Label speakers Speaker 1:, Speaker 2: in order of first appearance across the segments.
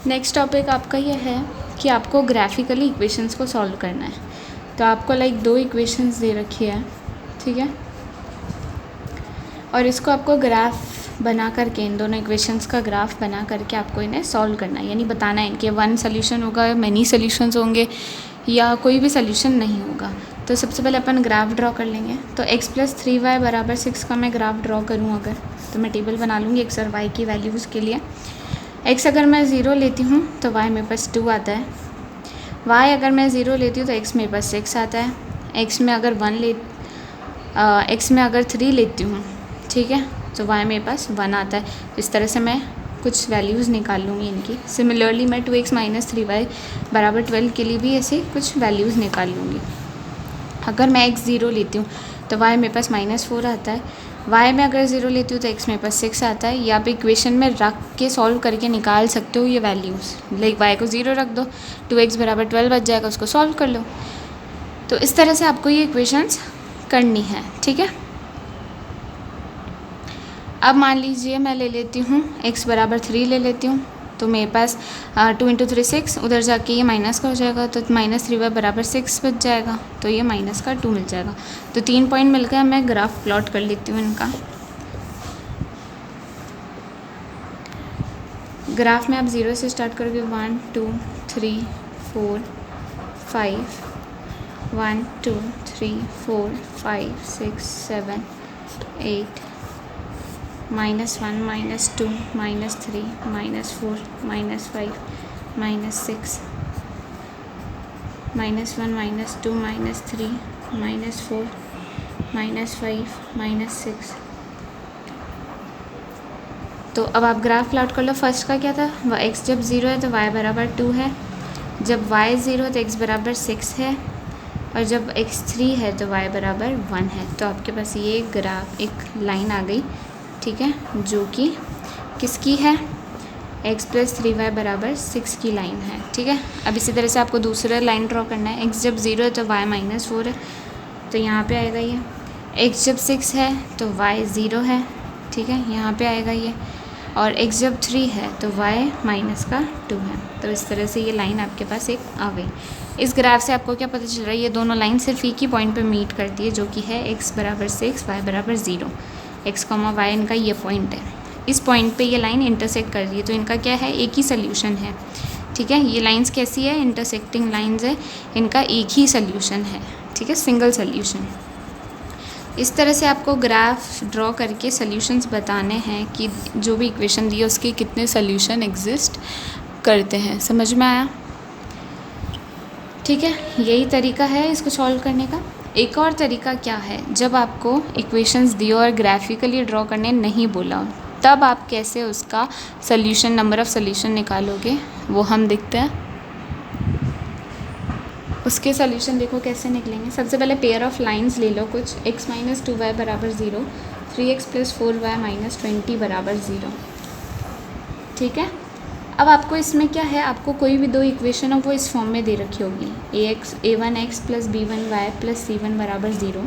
Speaker 1: Next topic आपका ये है कि आपको ग्राफिकली इक्वेशंस को सॉल्व करना है। तो आपको लाइक 2 इक्वेशंस दे रखी है, ठीक है, और इसको आपको ग्राफ बना करके, इन दोनों इक्वेशंस का ग्राफ बना करके आपको इन्हें सॉल्व करना है, यानी बताना है इनके 1 सोल्यूशन होगा, मैनी सोल्यूशंस होंगे या कोई भी सोल्यूशन नहीं होगा। तो सबसे पहले अपन ग्राफ ड्रॉ कर लेंगे। तो x + 3y = 6 का मैं ग्राफ ड्रॉ करूँ अगर, तो मैं टेबल बना लूँगी x और y की वैल्यूज़ के लिए। x अगर मैं 0 लेती हूँ तो y मेरे पास 2 आता है, y अगर मैं 0 लेती हूँ तो x मेरे पास 6 आता है, x में अगर 3 लेती हूँ, ठीक है, तो y मेरे पास 1 आता है। इस तरह से मैं कुछ वैल्यूज़ निकाल लूँगी इनकी। सिमिलरली मैं 2x - 3y = 12 के लिए भी ऐसे कुछ वैल्यूज़ निकाल लूँगी। अगर मैं x 0 लेती हूँ तो y मेरे पास -4 आता है, y में अगर 0 लेती हूँ तो x मेरे पास 6 आता है। या आप इक्वेशन में रख के सॉल्व करके निकाल सकते हो ये वैल्यूज़। लाइक y को 0 रख दो, 2x = 12 बच जाएगा, उसको सॉल्व कर लो। तो इस तरह से आपको ये इक्वेशंस करनी है, ठीक है। अब मान लीजिए मैं ले लेती हूँ x = 3 ले लेती हूँ, तो मेरे पास 2 × 3 6, उधर जाके ये माइनस का हो जाएगा, तो -3y = 6 बच जाएगा, तो ये माइनस का 2 मिल जाएगा। तो 3 पॉइंट मिल गया। मैं ग्राफ प्लॉट कर लेती हूँ इनका। ग्राफ में आप 0 से स्टार्ट करोगे, 1 2 3 4 5, 1 2 3 4 5 6 7 8, -1 -2 -3 -4 -5 -6, -1 -2 -3 -4 -5 -6। तो अब आप ग्राफ प्लॉट कर लो। फर्स्ट का क्या था, x जब 0 है तो y = 2 है, जब y 0 है तो x = 6 है, और जब x 3 है तो y = 1 है। तो आपके पास ये ग्राफ, एक लाइन आ गई, ठीक है, जो कि किसकी है, x + 3y = 6 की लाइन है, ठीक है। अब इसी तरह से आपको दूसरा लाइन ड्रॉ करना है। x जब 0 है तो y -4 है, तो यहाँ पे आएगा ये। x जब 6 है तो y 0 है, ठीक है, यहाँ पे आएगा ये। और x जब 3 है तो y -2 है। तो इस तरह से ये लाइन आपके पास एक आ गई। इस ग्राफ से आपको क्या पता चल रहा है, ये दोनों लाइन सिर्फ एक ही पॉइंट पे मीट करती है, जो कि है x = 6, y = 0। x, y इनका ये पॉइंट है, इस पॉइंट पे ये लाइन इंटरसेक्ट कर रही है, तो इनका क्या है, एक ही सोल्यूशन है, ठीक है। ये लाइंस कैसी है, इंटरसेक्टिंग लाइंस है, इनका एक ही सोल्यूशन है, ठीक है, सिंगल सोल्यूशन। इस तरह से आपको ग्राफ ड्रॉ करके सोल्यूशंस बताने हैं कि जो भी इक्वेशन दी है उसके कितने सोल्यूशन एग्जिस्ट करते हैं। समझ में आया, ठीक है। यही तरीका है इसको सॉल्व करने का। एक और तरीका क्या है, जब आपको इक्वेशंस दियो और ग्राफिकली ड्रॉ करने नहीं बोला, तब आप कैसे उसका सोल्यूशन, नंबर ऑफ़ सोल्यूशन निकालोगे, वो हम देखते हैं। उसके सोल्यूशन देखो कैसे निकलेंगे। सबसे पहले पेयर ऑफ लाइंस ले लो कुछ, x - 2y = 0, 3x + 4y - 20 = 0, ठीक है। अब आपको इसमें क्या है, आपको कोई भी 2 इक्वेशन हो वो इस फॉर्म में दे रखी होगी, a1x + b1y + c1 = 0,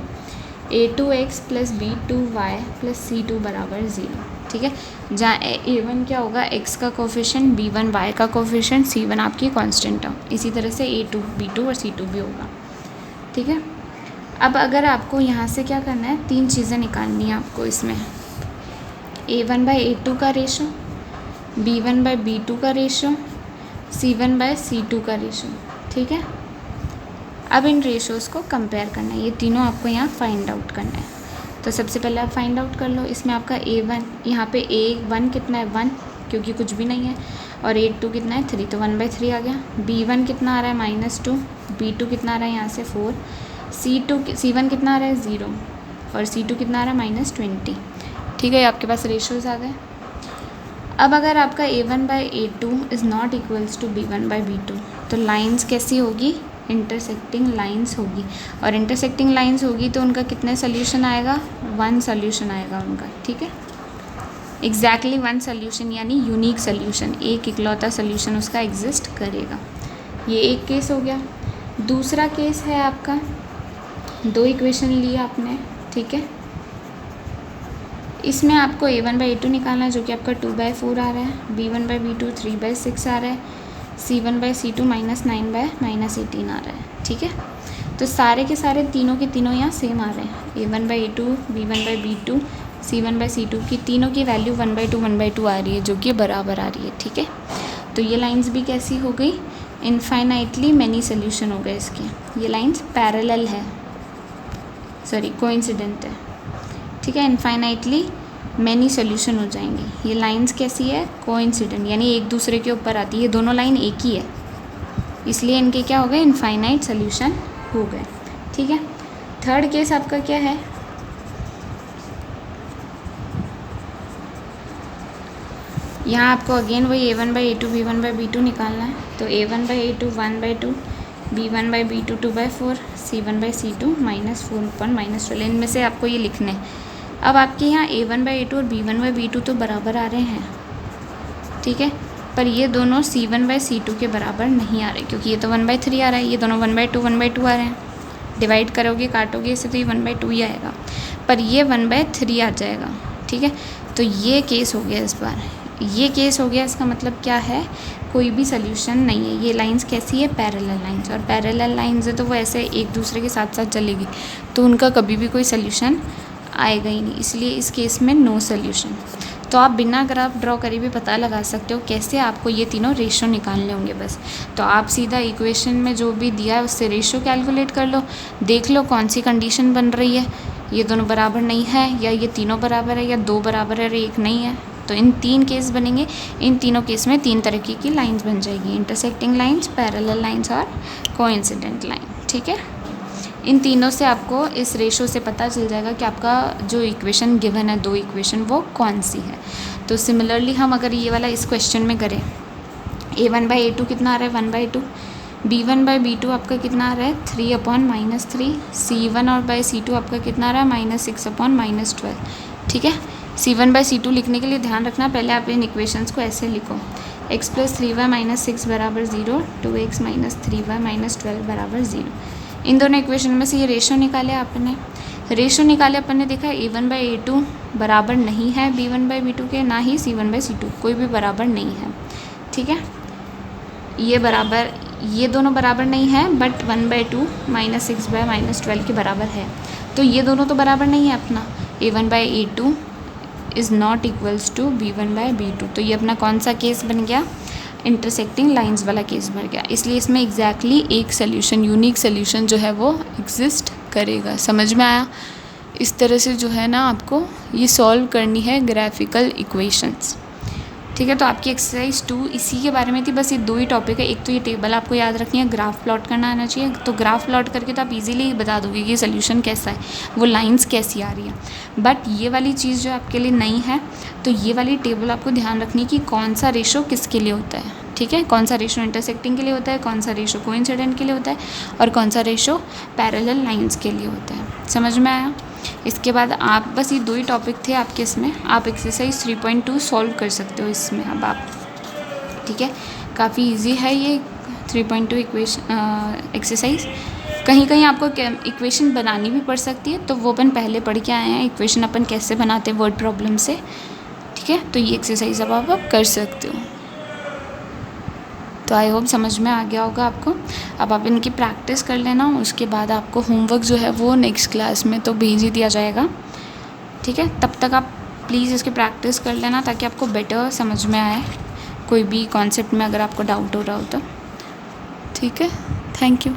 Speaker 1: a2x + b2y + c2 = 0, ठीक है। जहाँ a1 क्या होगा, x का कोफिशिएंट, b1 y का कोफिशिएंट, c1 आपकी कांस्टेंट है। इसी तरह से a2 b2 और c2 भी होगा, ठीक है। अब अगर आपको यहाँ से क्या करना है, 3 चीज़ें निकालनी है आपको इसमें, a1/a2 का रेशो, b1/b2 का रेशो, c1/c2 का रेशो, ठीक है। अब इन रेशोज़ को कंपेयर करना है, ये तीनों आपको यहाँ फाइंड आउट करना है। तो सबसे पहले आप फाइंड आउट कर लो। इसमें आपका a1, यहाँ पे a1 कितना है, 1, क्योंकि कुछ भी नहीं है, और a2 कितना है, 3, तो 1/3 आ गया। b1 कितना आ रहा है, -2, b2 कितना आ रहा है यहाँ से 4, c1 कितना आ रहा है, 0, और c2 कितना आ रहा है, -20, ठीक है। आपके पास रेशोज़ आ गए। अब अगर आपका a1/a2 is not equals to b1/b2, तो लाइंस कैसी होगी, इंटरसेक्टिंग लाइंस होगी, और इंटरसेक्टिंग लाइंस होगी तो उनका कितने सोल्यूशन आएगा, 1 सोल्यूशन आएगा उनका, ठीक है। एग्जैक्टली 1 सोल्यूशन, यानी यूनिक सोल्यूशन, एक इकलौता सोल्यूशन उसका एग्जिस्ट करेगा। ये एक केस हो गया। दूसरा केस है आपका, 2 इक्वेशन ली आपने, ठीक है। इसमें आपको A1/A2 निकालना है जो कि आपका 2/4 आ रहा है, B1/B2 3/6 आ रहा है, C1/C2 -9/-18 आ रहा है। ठीक है, तो सारे के सारे तीनों के तीनों यहाँ सेम आ रहे हैं। A1/A2, B1/B2, C1/C2 की तीनों की वैल्यू 1/2 आ रही है जो कि बराबर आ रही है। ठीक है, तो ये लाइंस भी कैसी हो गई, इनफाइनाइटली मैनी सोल्यूशन हो गए इसके। ये लाइंस पैरेलल है, सॉरी कोइंसिडेंट है। ठीक है, इनफाइनाइटली मैनी सोल्यूशन हो जाएंगे। ये लाइंस कैसी है, कोइंसिडेंट, यानी एक दूसरे के ऊपर आती है। ये दोनों लाइन एक ही है, इसलिए इनके क्या हो गए, इनफाइनाइट सोल्यूशन हो गए। ठीक है, थर्ड केस आपका क्या है, यहाँ आपको अगेन वही A1/A2 B1/B2 निकालना है। तो A1/A2 1/2, B1/B2 2/4, C1/C2 -4/-12। इनमें से आपको ये लिखने। अब आपके यहाँ A1/A2 और B1/B2 तो बराबर आ रहे हैं, ठीक है, पर ये दोनों C1/C2 के बराबर नहीं आ रहे, क्योंकि ये तो 1/3 आ रहा है, ये दोनों 1/2 आ रहे हैं। डिवाइड करोगे काटोगे इसे तो ये 1/2 ही आएगा, पर ये 1/3 आ जाएगा। ठीक है, तो ये केस हो गया इस बार, ये केस हो गया। इसका मतलब क्या है, कोई भी सोल्यूशन नहीं है। ये लाइंस कैसी है, पैरेलल लाइंस, और पैरेलल लाइंस है तो वो ऐसे एक दूसरे के साथ साथ चलेगी, तो उनका कभी भी कोई सोल्यूशन आएगा ही नहीं, इसलिए इस केस में नो सोल्यूशन। तो आप बिना ग्राफ ड्रॉ करे भी पता लगा सकते हो कैसे आपको ये तीनों रेशो निकालने होंगे बस। तो आप सीधा इक्वेशन में जो भी दिया है उससे रेशो कैलकुलेट कर लो, देख लो कौन सी कंडीशन बन रही है, ये दोनों बराबर नहीं है, या ये तीनों बराबर है, या दो बराबर है और एक नहीं है। तो इन तीन केस बनेंगे, इन तीनों केस में तीन तरीके की लाइंस बन जाएगी, इंटरसेक्टिंग लाइंस, पैरेलल लाइंस और कोइंसिडेंट लाइन। ठीक है, इन तीनों से आपको इस रेशो से पता चल जाएगा कि आपका जो इक्वेशन गिवन है, दो इक्वेशन, वो कौन सी है। तो सिमिलरली हम अगर ये वाला इस क्वेश्चन में करें, A1/A2 कितना आ रहा है, 1/2, B1/B2 आपका कितना आ रहा है, 3/-3, C1 और C2 आपका कितना आ रहा है, -6/-12। ठीक है, C1/C2 लिखने के लिए ध्यान रखना, पहले आप इन इक्वेशंस को ऐसे लिखो, x + 3y - 6 = 0, 2x - 3y - 12 = 0। इन दोनों इक्वेशन में से ये रेशो निकाले आपने, रेशो निकाले अपन ने, देखा A1/A2 बराबर नहीं है B1/B2 के, ना ही C1/C2, कोई भी बराबर नहीं है। ठीक है, ये बराबर, ये दोनों बराबर नहीं है, बट 1/2 - 6/- 12 के बराबर है। तो ये दोनों तो बराबर नहीं है अपना, A1/A2 is not equals to B1/B2। तो ये अपना कौन सा केस बन गया, इंटरसेक्टिंग लाइंस वाला केस बन गया। इसलिए इसमें एग्जैक्टली एक सोल्यूशन, यूनिक सोल्यूशन जो है वो एग्जिस्ट करेगा। समझ में आया? इस तरह से जो है ना आपको ये सॉल्व करनी है ग्राफिकल इक्वेशंस। ठीक है, तो आपकी एक्सरसाइज 2 इसी के बारे में थी, बस ये दो ही टॉपिक है। एक तो ये टेबल आपको याद रखनी है, ग्राफ प्लॉट करना आना चाहिए। तो ग्राफ प्लॉट करके तो आप इजीली बता दोगे कि सोल्यूशन कैसा है, वो लाइंस कैसी आ रही है। बट ये वाली चीज़ जो आपके लिए नई है, तो ये वाली टेबल आपको ध्यान रखनी है कि कौन सा रेशो किसके लिए होता है। ठीक है, कौन सा रेशो इंटरसेक्टिंग के लिए होता है, कौन सा रेशो कोइंसिडेंट के लिए होता है, और कौन सा रेशो पैरेलल लाइंस के लिए होता है। समझ में आया? इसके बाद आप बस ये दो ही टॉपिक थे आपके, इसमें आप एक्सरसाइज 3.2 सॉल्व कर सकते हो इसमें अब आप। ठीक है, काफ़ी इजी है ये 3.2 एक्सरसाइज। कहीं कहीं आपको इक्वेशन बनानी भी पड़ सकती है, तो वो अपन पहले पढ़ के आए हैं, इक्वेशन अपन कैसे बनाते हैं वर्ड प्रॉब्लम से। ठीक है, तो ये एक्सरसाइज अब आप कर सकते हो। तो आई होप समझ में आ गया होगा आपको। अब आप इनकी प्रैक्टिस कर लेना, उसके बाद आपको होमवर्क जो है वो नेक्स्ट क्लास में तो भेज ही दिया जाएगा। ठीक है, तब तक आप प्लीज़ इसकी प्रैक्टिस कर लेना ताकि आपको बेटर समझ में आए, कोई भी कॉन्सेप्ट में अगर आपको डाउट हो रहा हो तो। ठीक है, थैंक यू।